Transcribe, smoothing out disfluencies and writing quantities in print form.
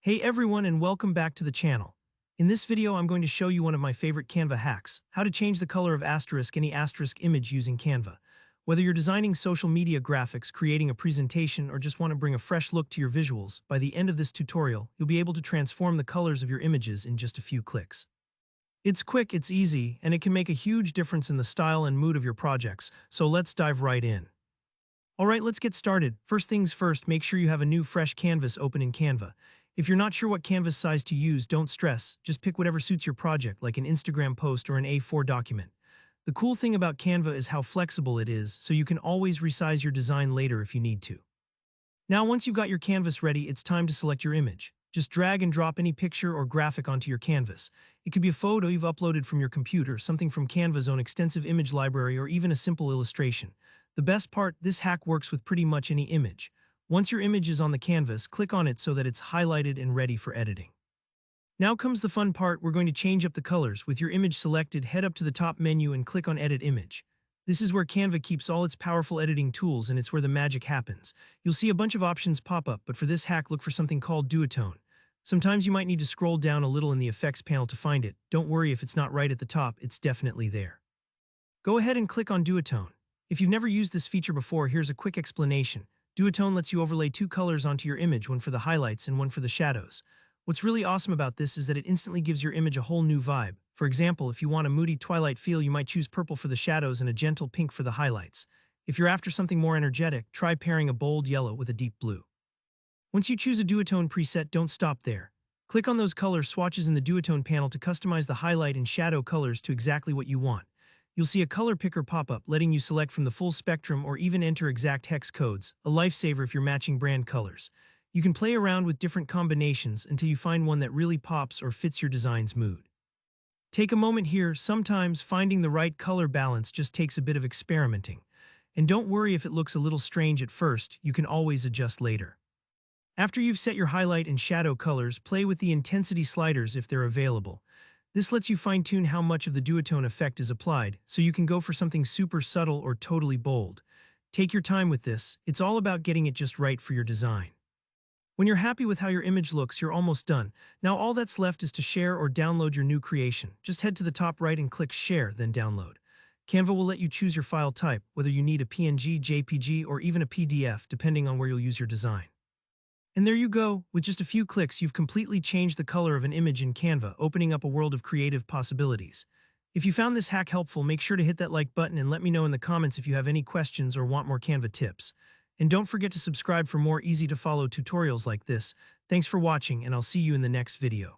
Hey everyone and welcome back to the channel. In this video I'm going to show you one of my favorite Canva hacks, how to change the color of any asterisk image using Canva. Whether you're designing social media graphics, creating a presentation, or just want to bring a fresh look to your visuals, by the end of this tutorial, you'll be able to transform the colors of your images in just a few clicks. It's quick, it's easy, and it can make a huge difference in the style and mood of your projects, so let's dive right in. Alright, let's get started. First things first, make sure you have a new fresh canvas open in Canva. If you're not sure what canvas size to use, don't stress. Just pick whatever suits your project, like an Instagram post or an A4 document. The cool thing about Canva is how flexible it is, so you can always resize your design later if you need to. Now, once you've got your canvas ready, it's time to select your image. Just drag and drop any picture or graphic onto your canvas. It could be a photo you've uploaded from your computer, something from Canva's own extensive image library, or even a simple illustration. The best part, this hack works with pretty much any image. Once your image is on the canvas, click on it so that it's highlighted and ready for editing. Now comes the fun part. We're going to change up the colors. With your image selected, head up to the top menu and click on Edit Image. This is where Canva keeps all its powerful editing tools, and it's where the magic happens. You'll see a bunch of options pop up, but for this hack, look for something called duotone. Sometimes you might need to scroll down a little in the effects panel to find it. Don't worry if it's not right at the top, it's definitely there. Go ahead and click on duotone. If you've never used this feature before, here's a quick explanation. Duotone lets you overlay two colors onto your image, one for the highlights and one for the shadows. What's really awesome about this is that it instantly gives your image a whole new vibe. For example, if you want a moody twilight feel, you might choose purple for the shadows and a gentle pink for the highlights. If you're after something more energetic, try pairing a bold yellow with a deep blue. Once you choose a duotone preset, don't stop there. Click on those color swatches in the duotone panel to customize the highlight and shadow colors to exactly what you want. You'll see a color picker pop up, letting you select from the full spectrum or even enter exact hex codes, a lifesaver if you're matching brand colors. You can play around with different combinations until you find one that really pops or fits your design's mood. Take a moment here. Sometimes finding the right color balance just takes a bit of experimenting. And don't worry if it looks a little strange at first, you can always adjust later. After you've set your highlight and shadow colors, play with the intensity sliders if they're available. This lets you fine-tune how much of the duotone effect is applied, so you can go for something super subtle or totally bold. Take your time with this. It's all about getting it just right for your design. When you're happy with how your image looks, you're almost done. Now all that's left is to share or download your new creation. Just head to the top right and click Share, then Download. Canva will let you choose your file type, whether you need a PNG, JPG, or even a PDF, depending on where you'll use your design. And there you go. With just a few clicks, you've completely changed the color of an image in Canva, opening up a world of creative possibilities. If you found this hack helpful, make sure to hit that like button and let me know in the comments if you have any questions or want more Canva tips. And don't forget to subscribe for more easy-to-follow tutorials like this. Thanks for watching, and I'll see you in the next video.